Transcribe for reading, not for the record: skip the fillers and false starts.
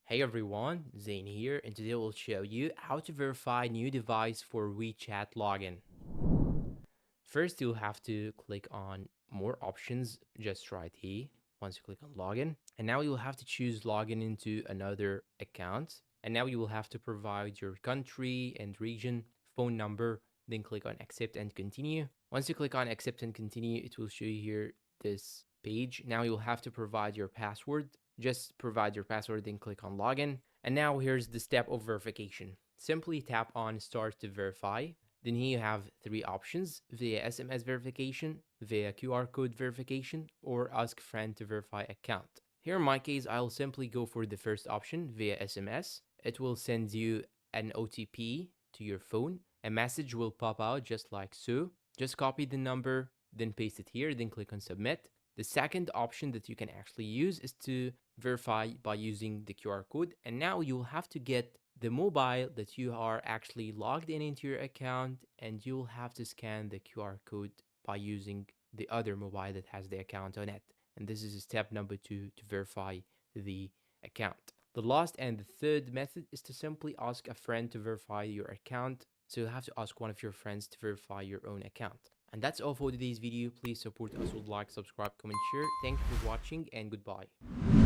Hey everyone, Zane here, and today we'll show you how to verify new device for WeChat login. First, you'll have to click on more options just right here once you click on login. And now you'll have to choose login into another account. And now you will have to provide your country and region, phone number, then click on accept and continue. Once you click on accept and continue, it will show you here this page. Now you'll have to provide your password. Just provide your password, then click on login. And now here's the step of verification. Simply tap on start to verify. Then here you have three options: via SMS verification, via QR code verification, or ask friend to verify account. Here in my case, I'll simply go for the first option, via SMS. It will send you an OTP to your phone. A message will pop out just like so. Just copy the number, then paste it here, then click on submit. The second option that you can actually use is to verify by using the QR code. And now you'll have to get the mobile that you are actually logged in into your account, and you'll have to scan the QR code by using the other mobile that has the account on it. And this is step number 2 to verify the account. The last and the third method is to simply ask a friend to verify your account. So you'll have to ask one of your friends to verify your own account. And that's all for today's video. Please support us with like, subscribe, comment, share. Thank you for watching, and goodbye.